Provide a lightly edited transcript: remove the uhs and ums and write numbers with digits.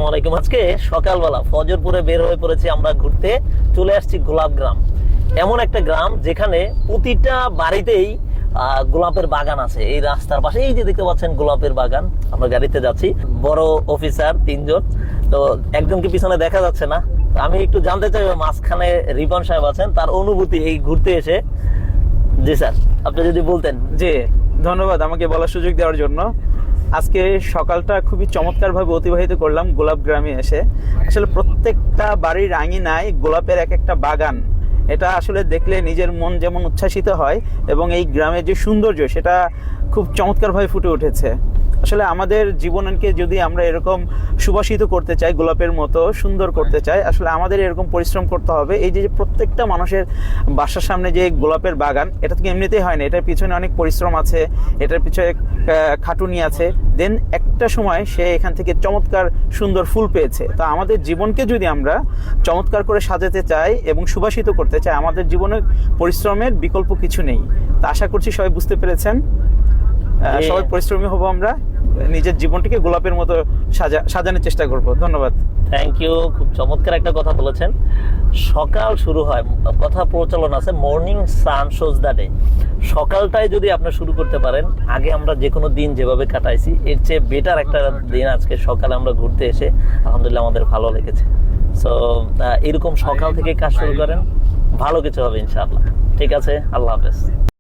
আসসালামু আলাইকুম। আজকে সকালবেলা ফজরপুরে বের হয়ে পড়েছি আমরা ঘুরতে। চলে আসছি গোলাপ গ্রাম, এমন একটা গ্রাম যেখানে প্রতিটা বাড়িতেই গোলাপের বাগান আছে। এই রাস্তার পাশে এই যে দেখতে পাচ্ছেন গোলাপের বাগান। আমরা গাড়িতে যাচ্ছি, বড় অফিসার 3 জন, তো একজনকে পিছনে দেখা যাচ্ছে না। আমি একটু জানতে চাই মাঝখানে রিপন সাহেব আছেন, তার অনুভূতি এই ঘুরতে এসে। জি স্যার, আপনি যদি বলতেন। জি, ধন্যবাদ আমাকে বলার সুযোগ দেওয়ার জন্য। আজকে সকালটা খুবই চমৎকারভাবে অতিবাহিত করলাম গোলাপ গ্রামে এসে। আসলে প্রত্যেকটা বাড়ির আঙিনায় গোলাপের এক একটা বাগান, এটা আসলে দেখলে নিজের মন যেমন উচ্ছ্বাসিত হয় এবং এই গ্রামের যে সৌন্দর্য সেটা খুব চমৎকারভাবে ফুটে উঠেছে। আসলে আমাদের জীবনকে যদি আমরা এরকম সুবাসিত করতে চাই, গোলাপের মতো সুন্দর করতে চাই, আসলে আমাদের এরকম পরিশ্রম করতে হবে। এই যে প্রত্যেকটা মানুষের বাসার সামনে যে গোলাপের বাগান, এটা থেকে এমনিতেই হয় না, এটার পিছনে অনেক পরিশ্রম আছে, এটার পিছনে খাটুনি আছে। দেন একটা সময় সে এখান থেকে চমৎকার সুন্দর ফুল পেয়েছে। তো আমাদের জীবনকে যদি আমরা চমৎকার করে সাজাতে চাই এবং সুবাসিত করতে চাই, আমাদের জীবনে পরিশ্রমের বিকল্প কিছু নেই। তা আশা করছি সবাই বুঝতে পেরেছেন। সবাই পরিশ্রমী হব, আমরা নিজের জীবনটিকে গোলাপের মতো সাজানোর চেষ্টা করব। ধন্যবাদ। থ্যাংক ইউ, খুব চমৎকার একটা কথা বলেছেন। সকাল শুরু হয়, কথা প্রচলন আছে, morning sun shows the day. সকালটাই যদি আপনি শুরু করতে পারেন, আগে আমরা যে কোনো দিন যেভাবে কাটাইছি এর চেয়ে বেটার একটা দিন আজকে সকালে আমরা ঘুরতে এসে আলহামদুলিল্লাহ আমাদের ভালো লেগেছে। সো এরকম সকাল থেকে কাজ শুরু করেন, ভালো কিছু হবে ইনশাআল্লাহ। ঠিক আছে, আল্লাহ হাফেজ।